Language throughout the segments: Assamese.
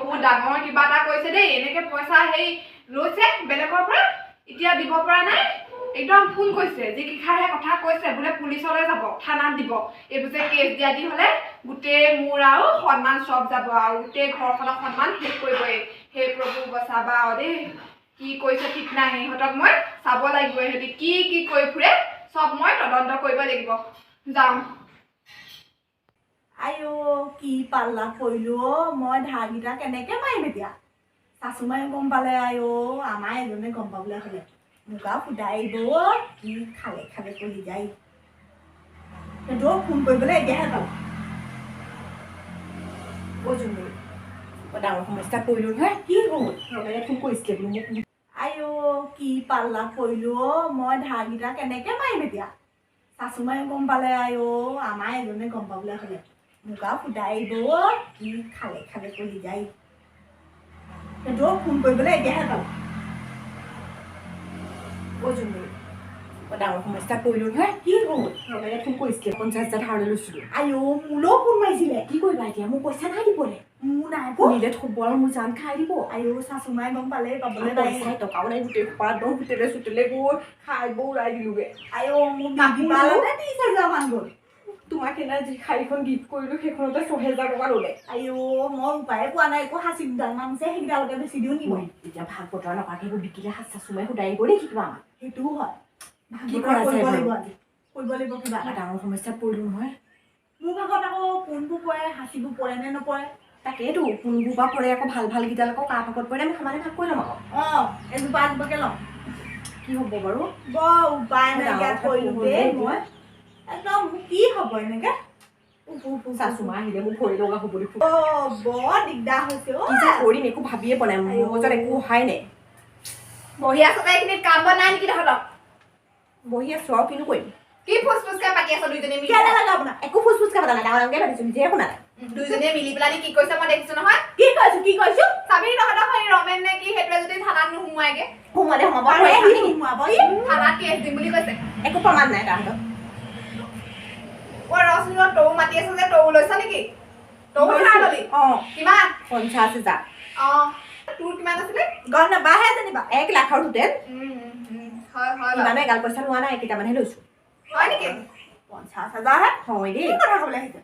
বহুত ডাঙৰ কিবা এটা কৈছে দেই এনেকে পইচা হেই লৈছে বেলেগৰ পৰা এতিয়া দিব পৰা নাই একদম ফোন কৈছে যে কিখাৰে কথা কৈছে বোলে পুলিচলৈ যাব থানাত দিব এইবোৰ যে কেছ দিয়া দি হলে গোটেই মোৰ আৰু সন্মান সব যাব আৰু গোটেই ঘৰখনৰ সন্মান শেষ কৰিবই হে প্ৰভু বচাবা দেই কি কৈছে ঠিক নাই সিহঁতক মই চাব লাগিব সিহঁতি কি কৈ ফুৰে সব মই তদন্ত কৰিব লাগিব যাওঁ আইও কি পাল্লা কৰিলো মই ধাৰকেইটা কেনেকে মাৰিম এতিয়া শাশুমাই গম পালে আইও আমাৰ এজনে গম পাবলৈ হ'লে মোক আৰু সুধাই দিব কি খালে খালে কৰি যায় সেইটো ফোন কৰিবলৈ এতিয়াহে পালো কৈছোঁ মোৰ ডাঙৰ সমস্যা পৰিলো নহয় কি হ'ল ফোন কৰিছিলে বোলো মোক আইও কি পাল্লা কৰিলো মই ধাৰকেইটা কেনেকে মাৰিম এতিয়া শাশুমাই গম পালে আইও আমাৰ এজনে গম পাবলৈ হ'লে মোক আৰু সুধাই দিব কি খালে খালে কৰি যায় সেইটো ফোন কৰিবলৈ এতিয়াহে পালো কৈছোঁ মোৰ ডাঙৰ সমস্যা পৰিলো নহয় কি হ'ল ফোন কৰিছিলে 50,000 ধাৰলৈ লৈছিলোঁ আইও মোলৈও ফোন মাৰিছিলে কি কৰিবা এতিয়া মোৰ পইচা নাই দিবলৈ মোৰ নাই নিলে থব আৰু মোৰ জান খাই দিব আইও শাশুমাই গম পালে পাবলৈ নাই টকাও নাই গোটেই সোপা একদম হোটেলে গৈ খাই বৈ উৰাই দিলোগে আইও মোক 30,000 মান গ'ল তোমাক সেইদিনা যি শাড়ীখন গিফ্ট কৰিলোঁ সেইখনতে 6,000 টকা ল'লে আইও মই উপায়ে পোৱা নাই একো সাঁচি দুডালমান আছে সেইকেইডালকে বেছি দিওঁ নিব এতিয়া ভাগ বতৰা নকৰাকৈ সেইবোৰ বিকিলে শাশুমাই সুধাই দিব নেকি কিবা আমাক সেইটোও হয় কি কৰা যায় কৰিব লাগিব কিবা ডাঙৰ সমস্যাত পৰিলোঁ নহয় মোৰ ভাগত আকৌ কোনবোৰ পৰে সাঁচিবোৰ পৰে নে নপৰে তাকেইতো কোনবোৰ বা পৰে আকৌ ভাল কেইডাল আকৌ কাৰ ভাগত পৰে আমি সমানে ভাগ কৰি ল'ম আকৌ এজোপা এজোপাকে ল'ম কি হ'ব বাৰু বৰ উপায় নাইকিয়া কৰিলোঁ দেই মই একদম কি হ'ব এনেকে শাশুমা আহিলে মোক ভৰি লগা হ'ব দেখোন বৰ দিগদাৰ হৈছে কি যে কৰিম একো ভাবিয়ে পোৱা নাই মোৰ মাজত একো অহাই নাই বহি আছো এইখিনিত কাম বন নাই নেকি তহঁতক বহি আছো আৰু কিনো কৰিম কি ফুচফুচকে পাতি আছ দুইজনী মিলি কেনে লাগে আপোনাৰ একো ফুচফুচকে পাতা নাই ডাঙৰকে পাতিছো নিজে শুনা নাই দুইজনীয়ে মিলি পেলাই কি কৈছে মই দেখিছো নহয় কি কৈছো চাবি তহঁতক সেই ৰমেন নে কি সেইটোৱে যদি থানাত নোসোমায়গে সোমাব থানাত কেছ দিম বুলি কৈছে একো প্ৰমাণ নাই তাহাঁতৰ ৰচোন তৌ মাতি আছে যে তৌ লৈছা নেকি তৌ ধাৰ ললি কিমান 50,000 তোৰ কিমান আছিলে গম নাপাহে যেনিবা 1 লাখৰ টোটেল হয় ইমানে এগাল পইচা লোৱা নাই কেইটামানহে লৈছো হয় নেকি 50,000 হে হয় দেই কথা ক'বলৈ আহিছে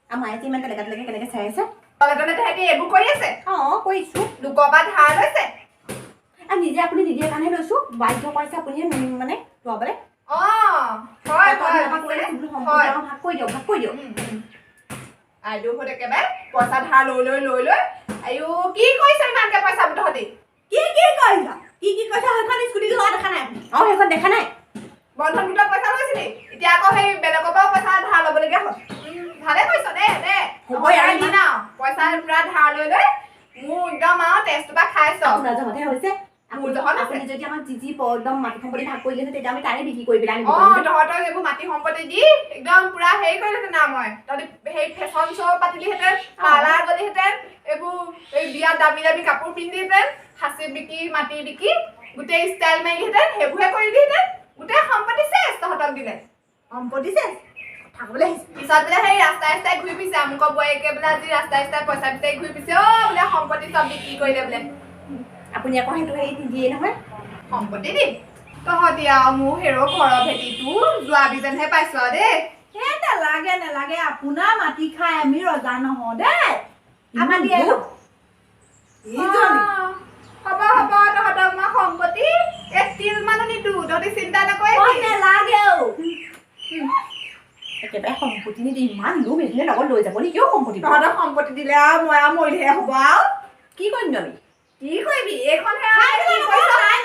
আমাৰ আইটি ইমান তেনেকৈ কেনেকৈ চাই আছে তলে তেহেঁতি এইবোৰ কৰি আছে কৰিছো লোকৰ পৰা ধাৰ লৈছে আৰু নিজে আপুনি নিদিয়ে কাৰণেহে লৈছো বাধ্য কৰিছে আপুনিহে মানে লোৱাবলৈ হয় ভাগ কৰি দিয়ক আইদেউ হত একেবাৰে পইচা ধাৰ লৈ আইও কি কৰিছে ইমানকে পইচা তহঁতি কি কৰিছা কি কৈছা সেইখন স্কুটি লোৱা দেখা নাই সেইখন দেখা নাই বন্ধন গোটৰ পইচা লৈছিলি এতিয়া আকৌ সেই বেলেগৰ পৰাও পইচা ধাৰ ল'বলগীয়া হ'ল ভালে কৰিছ দে পইচা পুৰা ধাৰ লৈ মোৰ একদম আৰু টেষ্টটো পৰা খাইছ জহতহে হৈছে আপুনি যদি আমাক যি একদম মাটি সম্পত্তি ভাগ কৰি লৈছে তেতিয়া আমি তাৰে বিক্ৰী কৰি পেলাই তহঁতক এইবোৰ মাটি সম্পত্তি দি একদম পুৰা হেৰি কৰিলেহেঁতেন না মই তহঁতি সেই ফেশ্বন শ্ব' পাতিলিহেঁতেন পাৰ্লাৰ গলিহেঁতেন এইবোৰ এই বিয়াত দামী কাপোৰ পিন্ধিহেঁতেন সাঁচি বিকি মাটি বিকি গোটেই ষ্টাইল মাৰিলিহেঁতেন সেইবোৰহে কৰিলিহেঁতেন গোটেই সম্পত্তি চেচ তহঁতক দিলে সম্পত্তি চেচ পিছত বোলে সেই ৰাস্তাই ঘূৰি পিছে আমুকৰ বোৱাৰীকে বোলে আজি ৰাস্তাই পইচা বিচাৰি ঘূৰি পিছে বোলে সম্পত্তি চব বিক্ৰী কৰিলে বোলে আপুনি আকৌ সেইটো হেৰি নিদিয়ে নহয় সম্পত্তি দিম তহঁতি আৰু মোৰ হেৰ' ঘৰৰ ভেটিটো যোৱা বিজনহে পাইছো আৰু দেই নেলাগে আপোনাৰ মাটি খাই আমি ৰজা নহওঁ দেই আমাৰ দিয়ে হ'ব তহঁতক মই সম্পত্তি 1 তিল মানো নিদো তহঁতি চিন্তা নকৰে নেলাগে একেবাৰে সম্পত্তি নিদি ইমান লোভ এইখিনি লগত লৈ যাব নেকি সম্পত্তি তহঁতক সম্পত্তি দিলে আৰু মই আৰু মৰিলেহে হ'ব আৰু কি কৰিম আমি কি কৰিবি এইখনহে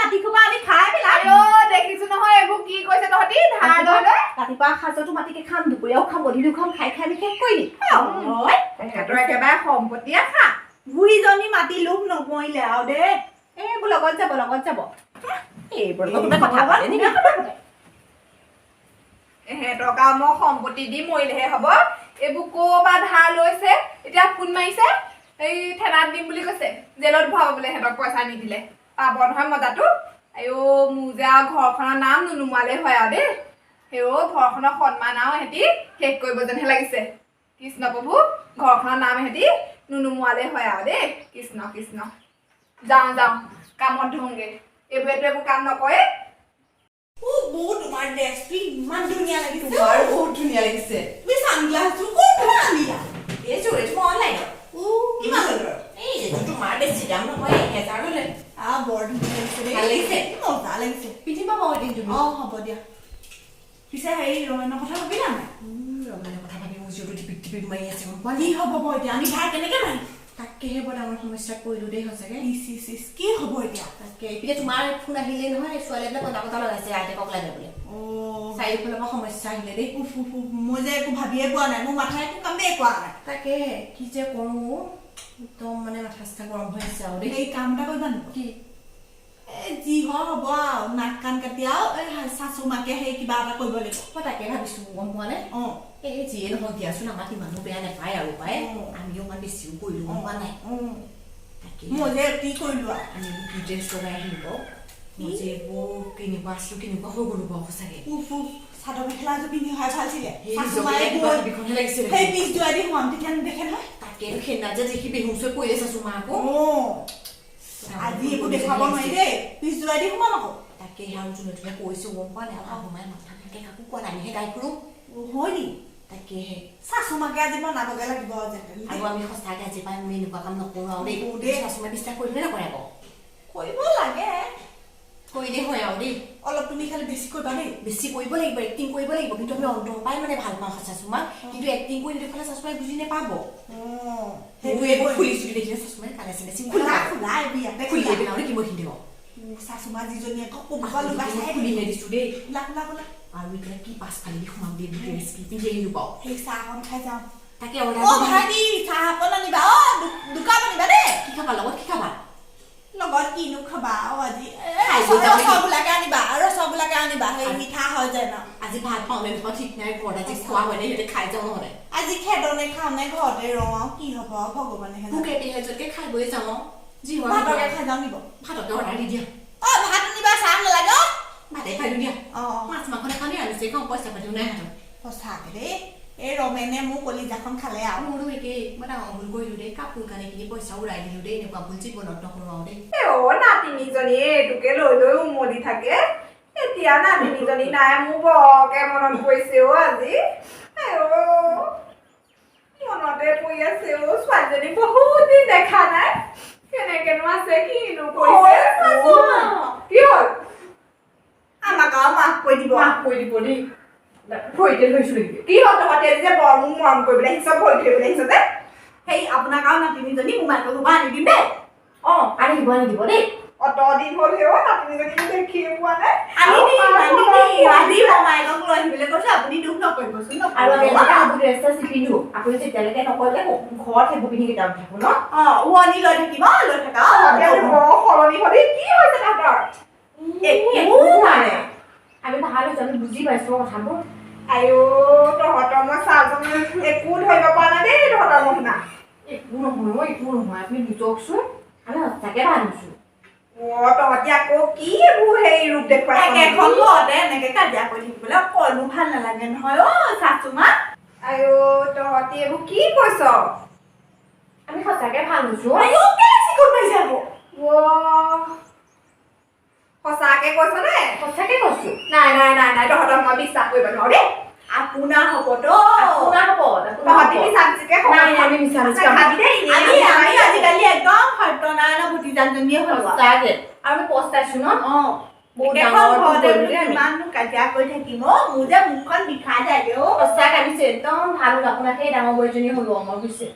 মাটি খোপা আমি খাই পেলাই দেখিছো নহয় এইবোৰ কি কৈছে তহঁতি ধাৰ লৈ ৰাতিপুৱা সাজতো মাটিকে খাম দুপৰীয়াও খাম গধূলিও খাম খাই আমি শেষ কৰি দিম সিহঁতৰ একেবাৰে সম্পত্তিয়ে খা বুঢ়ীজনী মাটি লোভ নকৰিলে আৰু দেই এইবোৰ লগত যাব এইবোৰ কথা পাতে নেকি এহেঁতক আৰু মই সম্পত্তি দি মৰিলেহে হ'ব এইবোৰ ক'ৰপৰা ধাৰ লৈছে এতিয়া ফোন মাৰিছে এই থানাত দিম বুলি কৈছে জেলত ভৰাব বোলে সিহঁতক পইচা নিদিলে পাব নহয় মজাটো আইও মোৰ যে আৰু ঘৰখনৰ নাম নুনুমালে হয় আৰু দেই ঘৰখনৰ সন্মান আৰু সিহঁতি শেষ কৰিব যেনহে লাগিছে কৃষ্ণ প্ৰভু ঘৰখনৰ নাম সিহঁতি নুনুমোৱালে হয় আৰু দেই কৃষ্ণ কৃষ্ণ যাওঁ যাওঁ কামত ধৰোঁগে এইবোৰেতো একো কাম নকৰে তোমাৰ ড্ৰেছটো ইমান ধুনীয়া লাগিছে তোমাৰ বহুত ধুনীয়া লাগিছে তুমি ছানগ্লাছটো ক'ৰ পৰা আনিলা এই চুৰেশ মই অনলাইনত কিমান হ'ল বাৰু এই এইটো তোমাৰ বেছি দাম নহয় 1000 হ'লে বৰ ধুনীয়া লাগিছে দেই ভাল লাগিছে মজা লাগিছে পিন্ধিবা বাৰু এদিন তুমি হ'ব দিয়া পিছে হেৰি ৰমেনৰ কথা ভাবিলা নাই ৰমানৰ কথা ভাবি মোৰ যিটো টিপিক টিপিক মাৰি আছে গম পোৱা কি হ'ব এতিয়া আমি ভাই কেনেকে মাৰিম তাকেহে বৰ ডাঙৰ সমস্যাত পৰিলোঁ দেই সঁচাকে কি হ'ব এতিয়া তাকে এতিয়া তোমাৰ ফোন আহিলে নহয় ছোৱালীবিলাক কটা কটা লগাইছে আইতাকক লাগে বোলে চাৰিওফালৰ পৰা সমস্যা আহিলে দেই মই যে একো ভাবিয়ে পোৱা নাই মোৰ মাথাই একো কামেই কৰা নাই তাকে কি যে কৰোঁ একদম মানে মাথা চাথা গৰম হৈ আছে আৰু দেই এই কাম এটা কৰিবা নেকি কি যি হয় হ'ব আৰু নাক কাণ কাটি আৰু এই শাশু মাকে সেই কিবা এটা কৰিব লাগিব মই তাকে ভাবিছোঁ গম পোৱা নে এই যিয়ে নহওক দিয়াচোন আমাক ইমানো বেয়া নাপায় আৰু পায় আমিও ইমান বেছিও কৰিলোঁ গম পোৱা নাই তাকে মই যে কি কৰিলোঁ আৰু আমি কি ড্ৰেছ লগাই আহিব মই যে এইবোৰ কেনেকুৱা আছিলোঁ কেনেকুৱা হৈ গ'লো বাৰু সঁচাকে চাদৰ মেখেলা এযোৰ পিন্ধি অহাই ভাল আছিলে লাগিছিলে সেই পিছ যোৱাই দি হোৱাম তেতিয়া নেদেখে নহয় তাকেতো সেইদিনা যে দেখি বেহুচৈ পৰি আছে চুমা আকৌ আজি একো দেখুৱাব নোৱাৰি দেই পিছ যোৱাই দি সোমাম আকৌ তাকে আৰু যোনে যোনে কৈছোঁ গম পোৱা নাই আৰু সোমাই মাথা থাকে কাকো কোৱা নাই আমিহে গাই ফুৰোঁ হয় নি তাকেহে শাশু মাকে আজি বনাবগে লাগিব আৰু আমি সঁচাকৈ আজি পাই আমি এনেকুৱা কাম নকৰোঁ আৰু দেই শাশুমাই বিশ্বাস কৰিলে নকৰে আকৌ কৰিব লাগে কৰিলে হয় আৰু দেই অলপ তুমি খালি বেছি কৰিবা দেই বেছি কৰিব লাগিব এক্টিং কৰিব লাগিব কিন্তু আমি অন্তৰৰ পৰাই মানে ভাল পাওঁ শাশুমাক কিন্তু এক্টিং কৰি দেখুৱালে শাশুমাই বুজি নাপাব খুলি চুলি দেখিলে শাশুমাই কানে চিনে খুলিয়ে পেলাওঁ দেই কি মই সিন্ধিব শাশু মা যিজনী আকৌ খুলিহে দিছোঁ দেই খোলা আৰু এতিয়া কি পাছফালে দি সোমাম দেই ড্ৰেছ কি পিন্ধি আহিলোঁ পাওঁ সেই চাহকণ খাই যাওঁ তাকে ভাইটি চাহ অকণ আনিবা দোকান আনিবা দেই কি খাবা লগত কি খাবা লগত কিনো খাবা আজি ৰসগোল্লাকে আনিবা সেই মিঠা হয় যায় ন আজি ভাত পাওঁ নে নাপাওঁ ঠিক নাই ঘৰত আজি খোৱা হয় নে সিহঁতে খাই যাওঁ নহ'লে আজি খেদনে খাওঁ নে ঘৰতে ৰওঁ আৰু কি হ'ব ভগৱানে মোক এহেজতকে খাই বৈ যাওঁ যি হয় ভাতকে খাই যাওঁ নিব ভাতকে অৰ্ডাৰ দি দিয়া ভাত আনিবা চাহ নালাগে ভাতে খাই দিওঁ দিয়া মাছ মাংস নাখাওঁ নি আনিছে খাওঁ পইচা পাতিও নাই হাতত সঁচাকে দেই এই ৰমেনে মোৰ কলিজাখন খালে আৰু মোৰো একেই মই ডাঙৰ ভুল কৰিলোঁ দেই কাপোৰ কানি কিনি পইচা উৰাই দিলোঁ দেই এনেকুৱা ভুল জীৱনত নকৰোঁ আৰু দেই নাতিনীজনী এইটোকে লৈ লৈ উমলি থাকে এতিয়া নাতিনীজনী নাই মোৰ বৰকে মনত পৰিছে আজি মনতে পৰি আছে ছোৱালীজনী বহুত দিন দেখা নাই কেনেকেনো আছে কিনো কৰিছে কি হ'ল আমাক আৰু মাফ কৰি দিব দেই ভৰিতে ধৰিছো নেকি কি হ'ল তহঁতে যে বৰ মোক মৰম কৰিবলৈ আহিছ ভৰি ধৰিবলৈ আহিছ যে সেই আপোনাক আৰু নাতিনীজনী মোবাইলটো ঘূৰা আনি দিম দেই আনি দিব দেই অত দিন হ'ল হেও নাতিনীজনী দেখিয়ে পোৱা নাই আজি মমাইকক লৈ আহিবলৈ কৈছে আপুনি দুখ নকৰিবচোন আৰু ড্ৰেছ পিন্ধো আপুনি যেতিয়ালৈকে নকৰিলে ঘৰত সেইবোৰ পিন্ধি কেইটা থাকো ন উৱনি লৈ থাকিব লৈ থাকা সলনি হলি কি হৈছে তাহাঁতৰ আমি ভাল হৈছে আমি বুজি পাইছো কথাবোৰ আইও তহঁতৰ মই চালজন একো ধৰিব পৰা নাই দেই তহঁতৰ মহিমা একো নহয় আপুনি বুজকচোন আমি সঁচাকে ভাল হৈছো তহঁতি আকৌ কি এইবোৰ হেৰি ৰূপ দেখুৱাই এখন ঘৰতে এনেকে কাজিয়া কৰি থাকিবলৈ অকণো ভাল নালাগে নহয় শাশু মা আইও তহঁতি এইবোৰ কি কৈছ আমি সঁচাকে ভাল হৈছো সঁচাকে কৈছ নে সঁচাকে কৈছো নাই তহঁতক মই বিশ্বাস কৰিব নোৱাৰো দেই আপোনাৰ হ'বতো তহঁতি মিছামিছিকে আমি আজিকালি একদম সত্যনাৰায়ণ ভতিজাজনীয়ে হ'ল সঁচাকে আমি পস্তাইছো ন ইমানো কাজিয়া কৰি থাকিম মোৰ যে মুখখন বিষাই যায় সঁচাকে আমি একদম ভাল হ'ল আপোনাক সেই ডাঙৰ বৈজনী হলো মই বুজিছে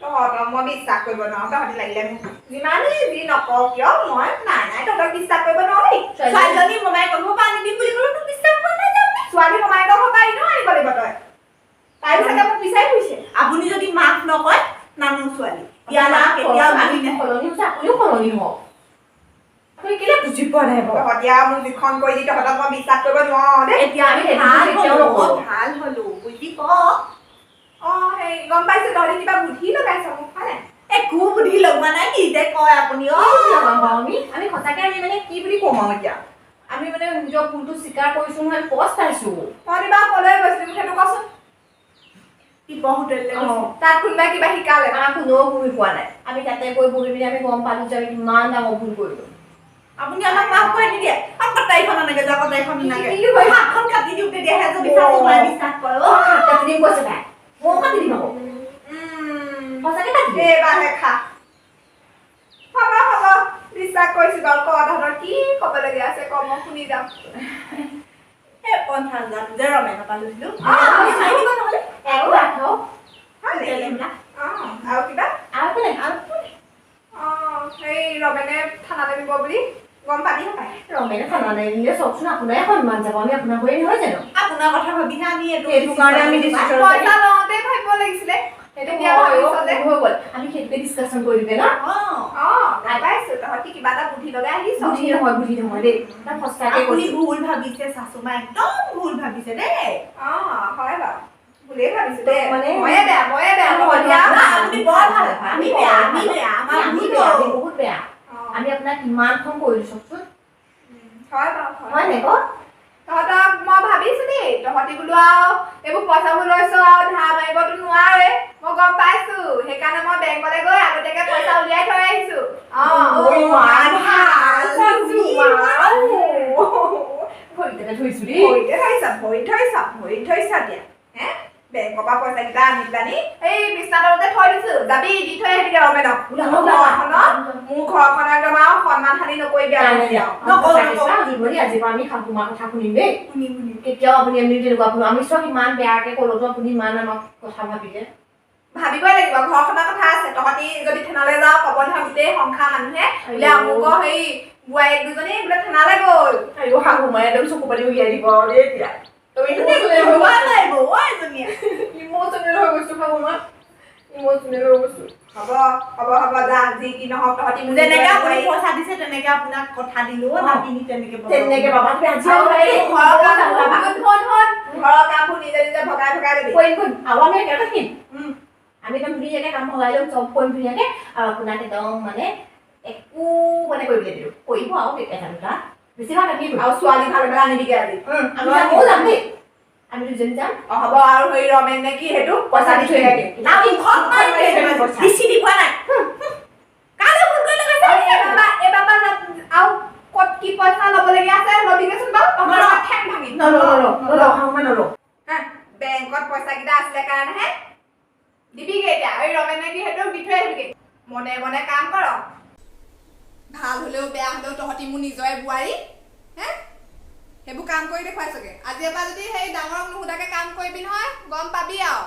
তহঁতক মই বিশ্বাস কৰিব নোৱাৰো তহঁতি লাগিলে মোক যিমানেই যি নকওঁ কিয় মই নাই তহঁতক বিশ্বাস কৰিব নোৱাৰো দেই ছোৱালীজনী মমায়েকৰ ঘৰৰ পৰা আনি দিম বুলি ক'লো তোক বিশ্বাস কৰা নাই ছোৱালী মমায়েকৰ ঘৰৰ পৰা আনিব লাগিব তই তাই চাগে মোক বিচাৰি ফুৰিছে আপুনি যদি মাক নকয় নানো ছোৱালী ইয়াৰ কেতিয়াও সলনি হৈছে আপুনিও সলনি হওক আপুনি কেলে বুজি পোৱা নাই তহঁতি আৰু মোক যিখন কৰি দি তহঁতক মই বিশ্বাস কৰিব নোৱাৰো দেই এতিয়া আমি ভাল হলো বুজি ক সেই গম পাইছো তহঁতি কিবা বুদ্ধি লগাইছ মোক হয় নাই একো বুদ্ধি লগোৱা নাই কি যে কয় আপুনি আমি সঁচাকে আমি মানে কি বুলি কম আৰু এতিয়া আমি মানে নিজৰ ভুলটো স্বীকাৰ কৰিছো নহয় পস্তাইছো তহঁতি বাৰু কলৈ গৈছিলি সেইটো কচোন টিপৰ হোটেললৈ গৈছে তাত কোনোবাই কিবা শিকালে আমাক কোনেও বুজি পোৱা নাই আমি তাতে গৈ বহি পিনি আমি গম পালো যে আমি কিমান ডাঙৰ ভুল কৰিলো আপুনি আমাক মাফ কৰি নিদিয়ে কটাৰীখন আনেগে যা কটাৰীখন নাগে কি কৰিম? হাতখন কাটি দিওঁ তেতিয়াহে যদি চাচুমাই বিশ্বাস কৰে কাটি দিম কৈছে তাই ময়ো কাটি দিম আকৌ সঁচাকে কাটি দিম এইবাৰহে খা হ'ব হ'ব বিশ্বাস কৰিছো বাৰু ক তহঁতৰ কি ক'বলগীয়া আছে ক মই শুনি যাম এই 50,000 যে ৰমেনৰ পৰা লৈছিলো আপুনি চাই দিব নহ'লে আৰু ৰাখো হয় নেকি? হোটেলবিলাক আৰু কিবা আৰু কোনে আৰু কোনে সেই ৰমেনে থানালৈ নিব বুলি গম পালি নাপায় ৰমেনে খানা নাই নিলে চাওকচোন আপোনাৰে সন্মান যাব আমি আপোনাৰ হৈয়ে নহয় জানো আপোনাৰ কথা ভাবিহে আমি সেইটো কাৰণে আমি decision পইচা লওঁতে ভাবিব লাগিছিলে তেতিয়া ভৱিষ্যতে হৈ গ'ল আমি সেইটোকে ডিছকাশ্যন কৰি দিবে না গম পাইছো তহঁতি কিবা এটা বুদ্ধি লগাই আহিছ বুদ্ধি নহয় দেই তাত সঁচাকে আপুনি কৈছো ভুল ভাবিছে চাচুমা একদম ভুল ভাবিছে দেই হয় বাৰু ভুলেই ভাবিছো দেই মানে ময়ে বেয়া আপুনি বৰ ভাল আমি বেয়া আমাৰ আমি ভুল বেয়া আমি বহুত বেয়া আমি আপোনাক কিমানখন কৰিলো চাওকচোন হয় বাৰু হয় নাই ক তহঁতক মই ভাবিছো দেই তহঁতি বোলো আৰু এইবোৰ পইচাবোৰ লৈছ আৰু ধাৰ মাৰিবতো নোৱাৰে মই গম পাইছো সেইকাৰণে মই বেংকলৈ গৈ আগতীয়াকে পইচা উলিয়াই থৈ আহিছো ভৰিতে ধৰিছো দেই ভৰি থৈছা দিয়া হে বেংকৰ পৰা পইচা কেইটা আনি পেলানি এই বিছনাতে থৈ দিছো যাবি দি থৈ আহিবি ৰমেনক মোৰ ঘৰখন একদম আৰু সন্মান হানি নকৰিবি আজিৰ পৰা আমি তোমাৰ কথা শুনিম দেই কেতিয়াও আপুনি আমি তেনেকুৱা আমি চব ইমান বেয়াকে ক'লতো আপুনি ইমান আমাক কথা ভাবিলে ভাবিবই লাগিব ঘৰখনৰ কথা আছে তহঁতি যদি থানালৈ যাওঁ ক'ব নহয় গোটেই সংসাৰ মানুহে বোলে আমুকৰ সেই বোৱাৰীক দুজনী বোলে থানালৈ গ'ল আৰু শাহু মায়ে একদম চকু পাতি উলিয়াই দিব দেই এতিয়া ইমোচনেল হৈ গৈছো শাহু মা ইমোচনেল হৈ গৈছো হ'ব যা যি কি নহওক তহঁতি মোক যেনেকে আপুনি পইচা দিছে তেনেকে আপোনাক কথা দিলো নাতিনি তেনেকে বাবা আজি ঘৰৰ কামবোৰ নিজে নিজে ভগাই ল'বি আৰু আমি একেটা থাকিম আমি একদম ধুনীয়াকে কাম ভগাই ল'ম চব কৰিম ধুনীয়াকে আৰু আপোনাক একদম মানে একো মানে কৰিবলৈ দিলো কৰিব আৰু এটা দুটা বেছিভাগ আমি আৰু ছোৱালী ভাল ভাল আনিবিগে আজি আমি ময়ো যাম দেই আমি দুজনী যাম হ'ব আৰু সেই ৰমেন নে কি সেইটো পইচা দি থৈ থাকে বেছি দিব নাই কালে ফোন কৰি লগাইছে এইবাৰ আৰু ক'ত কি পইচা ল'বলগীয়া আছে ল'বিগেচোন বাৰু তহঁতৰ ঠেং ভাঙি বেংকত পইচা কেইটা আছিলে কাৰণেহে দিবিগে এতিয়া এই ৰমেন নে কি সেইটো দি থৈ আহিবিগে মনে মনে কাম কৰ ভাল হ'লেও বেয়া হ'লেও তহঁতি মোৰ নিজৰে বোৱাৰী হে সেইবোৰ কাম কৰি দেখুৱাইছগে আজিৰ পৰা যদি সেই ডাঙৰক নুসুধাকে কাম কৰিবি নহয় গম পাবি আৰু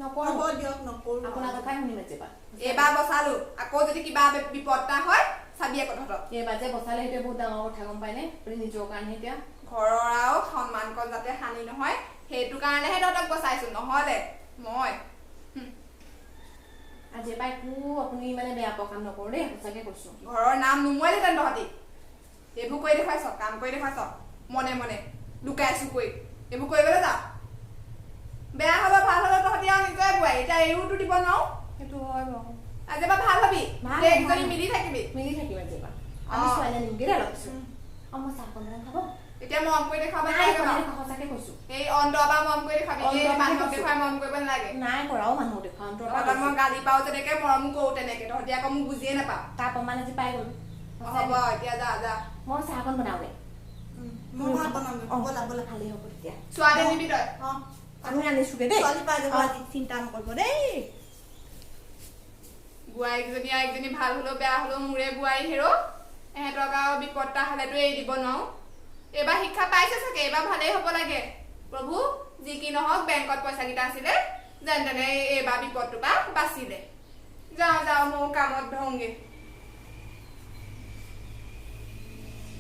নকৰো দিয়ক নকৰো আপোনাৰ কথাই শুনিম যেবা এইবাৰ বচালো আকৌ যদি কিবা বিপদ এটা হয় চাবি আকৌ তহঁতক এইবাৰ যে বচালে সেইটো বহুত ডাঙৰ কথা গম পায়নে আপুনি নিজৰ কাৰণে এতিয়া ঘৰৰ আৰু সন্মানকণ যাতে হানি নহয় সেইটো কাৰণেহে তহঁতক বচাইছো নহ'লে মই আজি এবাৰ একো আপুনি মানে বেয়া পোৱা কাম নকৰো দেই সঁচাকে কৈছো ঘৰৰ নাম নুমুৱালিহেঁতেন তহঁতি এইবোৰ কৰি দেখুৱাইছ কাম কৰি দেখুৱাইছ মনে মনে লুকাইছো কৰি এইবোৰ কৰিবলৈ যা বেয়া হ'লেও ভাল হ'লেও তহঁতি আৰু নিজৰে বোৱাৰী এতিয়া এইবোৰতো দিব নোৱাৰো সেইটো হয় বাৰু আজি এবাৰ ভাল হবি গোটেইকেইজনী মিলি থাকিবি মিলি থাকিম আজি এবাৰ আমি ছোৱালী নিমগে দেই অলপ পিছত মই চাহ অকণমান খাব এতিয়া মৰম কৰি দেখুৱাব নালাগে বাৰু সঁচাকে কৈছো এই অন্তৰপৰা মৰম কৰি দেখুৱাবি এই মানুহক দেখুৱাই মৰম কৰিব নালাগে নাই কৰাও মানুহ দেখুৱাম তহঁতক মই গালি পাওঁ যেনেকে মৰমো কৰো তেনেকে তহঁতি আকৌ মোক বুজিয়ে নাপাওঁ তাৰ প্ৰমাণ আজি পাই গ'লো হ'ব এতিয়া যা মই চাহ অকণ বনাওঁ দে মই ভাত বনাম ব'লা ভালেই হ'ব তেতিয়া ছোৱালী নিবি তই আমি আনিছোগে দেই ছোৱালী পাই যাব আজি চিন্তা নকৰিব দেই বোৱাৰীকেইজনী একজনী ভাল হ'লেও বেয়া হ'লেও মোৰে বোৱাৰী হেৰ' এহেঁতক আৰু বিপদ এটা হ'লেতো এৰি দিব নোৱাৰো এইবাৰ শিক্ষা পাইছে চাগে এইবাৰ ভালেই হ'ব লাগে প্ৰভু যি কি নহওক বেংকত পইচাকেইটা আছিলে যেন তেনে এইবাৰ বিপদটোৰ পৰা বাচিলে যাওঁ মই কামত ধৰোঁগে